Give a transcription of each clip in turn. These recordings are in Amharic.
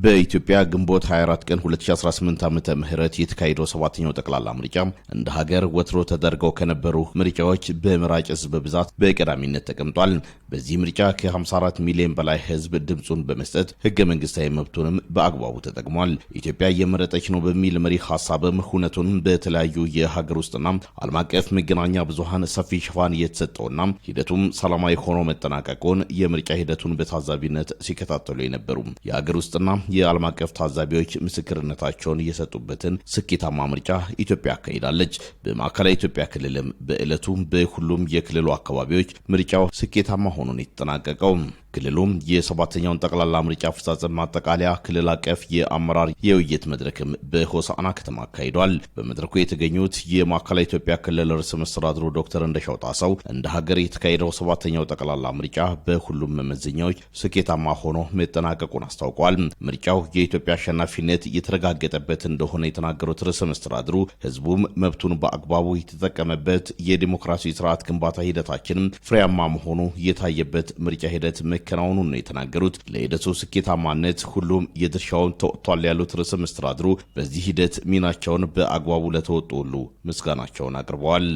በኢትዮጵያ ግንቦት 24 ቀን 2018 ዓመተ ምህረት የተካሄደው ሰባተኛው ጠቅላላ ምርጫ እንደ ሀገር ወትሮ ተደርገው ከነበሩ ምርጫዎች በመራጭ ህዝብ ብዛት በቀዳሚነት ተቀምጧል። በዚህ ምርጫ ከ54 ሚሊዮን በላይ ህዝብ ድምጹን በመስጠት ህገ መንግስታዊ መብቱንም በአግባቡ ተጠቅሟል። ኢትዮጵያ እየመረጠች ነው በሚል መሪ ሐሳብም ሁነቱን በተለያዩ የሀገር ውስጥና ዓለም አቀፍ መገናኛ ብዙሃን ሰፊ ሽፋን የተሰጠውና ሂደቱም ሰላማዊ ሆኖ መጠናቀቁን የምርጫ ሂደቱን በታዛቢነት ሲከታተሉ የነበሩ የሀገር ውስጥና የዓለም አቀፍ ታዛቢዎች ምስክርነታቸውን የሰጡበትን ስኬታማ ምርጫ ኢትዮጵያ አካሂዳለች። በማዕከላዊ ኢትዮጵያ ክልልም በዕለቱ በሁሉም የክልሉ አካባቢዎች ምርጫው ስኬታማ ሆኖ የተጠናቀቀው። ክልሉም የሰባተኛውን ጠቅላላ ምርጫ አፈጻጸም ማጠቃለያ ክልል አቀፍ የአመራር የውይይት መድረክም በሆሳዕና ከተማ አካሂዷል። በመድረኩ የተገኙት የማዕከላዊ ኢትዮጵያ ክልል ርዕሰ መስተዳድሩ ዶክተር እንደሻው ጣሰው እንደ ሀገር የተካሄደው ሰባተኛው ጠቅላላ ምርጫ በሁሉም መመዘኛዎች ስኬታማ ሆኖ መጠናቀቁን አስታውቋል። ምርጫው የኢትዮጵያ አሸናፊነት የተረጋገጠበት እንደሆነ የተናገሩት ርዕሰ መስተዳድሩ ህዝቡም መብቱን በአግባቡ የተጠቀመበት የዲሞክራሲ ስርዓት ግንባታ ሂደታችንም ፍሬያማ መሆኑ የታየበት ምርጫ ሂደት መከናወኑን ነው የተናገሩት። ለሂደቱ ስኬታማነት ሁሉም የድርሻውን ተወጥቷል ያሉት ርዕሰ መስተዳድሩ በዚህ ሂደት ሚናቸውን በአግባቡ ለተወጡ ሁሉ ምስጋናቸውን አቅርበዋል።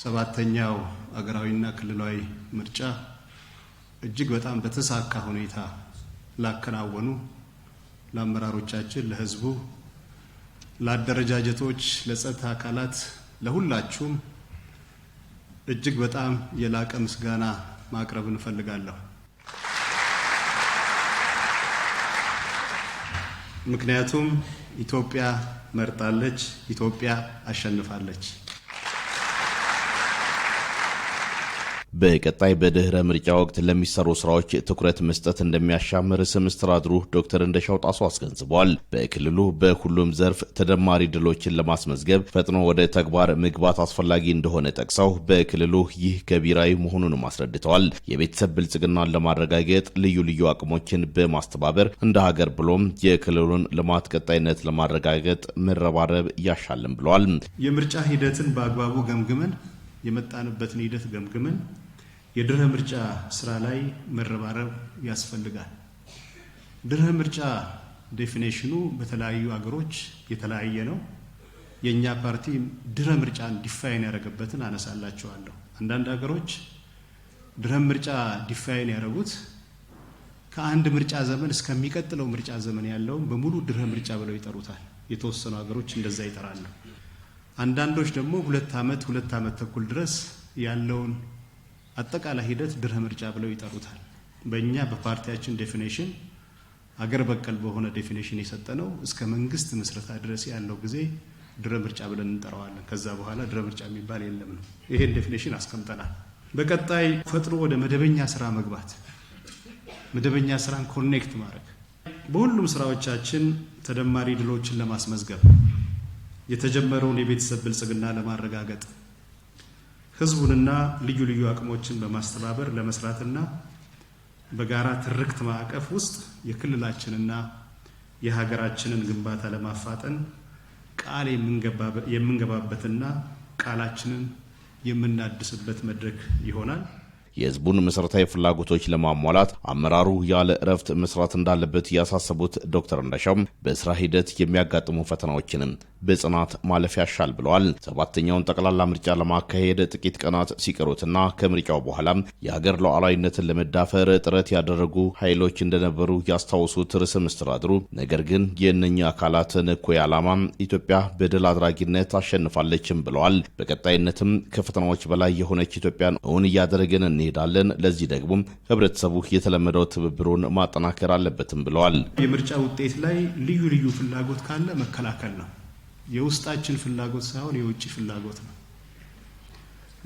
ሰባተኛው አገራዊና ክልላዊ ምርጫ እጅግ በጣም በተሳካ ሁኔታ ላከናወኑ ለአመራሮቻችን፣ ለህዝቡ፣ ለአደረጃጀቶች፣ ለጸጥታ አካላት፣ ለሁላችሁም እጅግ በጣም የላቀ ምስጋና ማቅረብ እንፈልጋለሁ። ምክንያቱም ኢትዮጵያ መርጣለች፣ ኢትዮጵያ አሸንፋለች። በቀጣይ በድህረ ምርጫ ወቅት ለሚሰሩ ስራዎች ትኩረት መስጠት እንደሚያሻም ርዕሰ መስተዳድሩ ዶክተር እንደሻው ጣሰው አስገንዝበዋል። በክልሉ በሁሉም ዘርፍ ተደማሪ ድሎችን ለማስመዝገብ ፈጥኖ ወደ ተግባር መግባት አስፈላጊ እንደሆነ ጠቅሰው በክልሉ ይህ ገቢራዊ መሆኑንም አስረድተዋል። የቤተሰብ ብልጽግናን ለማረጋገጥ ልዩ ልዩ አቅሞችን በማስተባበር እንደ ሀገር ብሎም የክልሉን ልማት ቀጣይነት ለማረጋገጥ መረባረብ ያሻልም ብለዋል። የምርጫ ሂደትን በአግባቡ ገምግመን የመጣንበትን ሂደት ገምግመን የድህረ ምርጫ ስራ ላይ መረባረብ ያስፈልጋል። ድህረ ምርጫ ዴፊኒሽኑ በተለያዩ አገሮች የተለያየ ነው። የኛ ፓርቲ ድህረ ምርጫን ዲፋይን ያደረገበትን አነሳላችኋለሁ። አንዳንድ አገሮች ድህረ ምርጫ ዲፋይን ያደረጉት ከአንድ ምርጫ ዘመን እስከሚቀጥለው ምርጫ ዘመን ያለውን በሙሉ ድህረ ምርጫ ብለው ይጠሩታል። የተወሰኑ አገሮች እንደዛ ይጠራሉ። አንዳንዶች ደግሞ 2 ዓመት ተኩል ድረስ ያለውን አጠቃላይ ሂደት ድህረ ምርጫ ብለው ይጠሩታል። በእኛ በፓርቲያችን ዴፊኒሽን አገር በቀል በሆነ ዴፊኒሽን የሰጠነው እስከ መንግስት ምስረታ ድረስ ያለው ጊዜ ድህረ ምርጫ ብለን እንጠራዋለን። ከዛ በኋላ ድህረ ምርጫ የሚባል የለም ነው። ይሄን ዴፊኒሽን አስቀምጠናል። በቀጣይ ፈጥኖ ወደ መደበኛ ስራ መግባት፣ መደበኛ ስራን ኮኔክት ማድረግ፣ በሁሉም ስራዎቻችን ተደማሪ ድሎችን ለማስመዝገብ፣ የተጀመረውን የቤተሰብ ብልጽግና ለማረጋገጥ፣ ህዝቡንና ልዩ ልዩ አቅሞችን በማስተባበር ለመስራትና በጋራ ትርክት ማዕቀፍ ውስጥ የክልላችንና የሀገራችንን ግንባታ ለማፋጠን ቃል የምንገባበትና ቃላችንን የምናድስበት መድረክ ይሆናል። የህዝቡን መሰረታዊ ፍላጎቶች ለማሟላት አመራሩ ያለ እረፍት መስራት እንዳለበት ያሳሰቡት ዶክተር እንደሻው በስራ ሂደት የሚያጋጥሙ ፈተናዎችንም በጽናት ማለፍ ያሻል ብለዋል። ሰባተኛውን ጠቅላላ ምርጫ ለማካሄድ ጥቂት ቀናት ሲቀሩትና ከምርጫው በኋላ የሀገር ሉዓላዊነትን ለመዳፈር ጥረት ያደረጉ ኃይሎች እንደነበሩ ያስታወሱት ርዕሰ መስተዳድሩ ነገር ግን የእነኛ አካላትን እኩይ ዓላማ ኢትዮጵያ በድል አድራጊነት አሸንፋለችም ብለዋል። በቀጣይነትም ከፈተናዎች በላይ የሆነች ኢትዮጵያን እውን እያደረግን እንሄዳለን። ለዚህ ደግሞ ህብረተሰቡ የተለመደው ትብብሩን ማጠናከር አለበትም ብለዋል። የምርጫ ውጤት ላይ ልዩ ልዩ ፍላጎት ካለ መከላከል ነው። የውስጣችን ፍላጎት ሳይሆን የውጭ ፍላጎት ነው።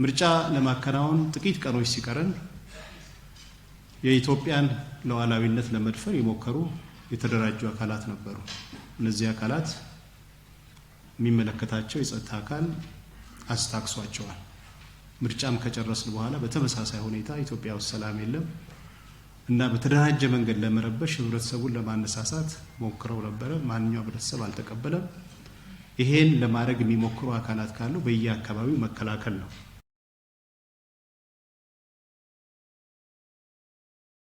ምርጫ ለማከናወን ጥቂት ቀኖች ሲቀረን የኢትዮጵያን ሉዓላዊነት ለመድፈር የሞከሩ የተደራጁ አካላት ነበሩ። እነዚህ አካላት የሚመለከታቸው የጸጥታ አካል አስታክሷቸዋል። ምርጫም ከጨረስን በኋላ በተመሳሳይ ሁኔታ ኢትዮጵያ ውስጥ ሰላም የለም እና በተደራጀ መንገድ ለመረበሽ ህብረተሰቡን ለማነሳሳት ሞክረው ነበረ። ማንኛውም ህብረተሰብ አልተቀበለም። ይሄን ለማድረግ የሚሞክሩ አካላት ካሉ በየአካባቢው መከላከል ነው።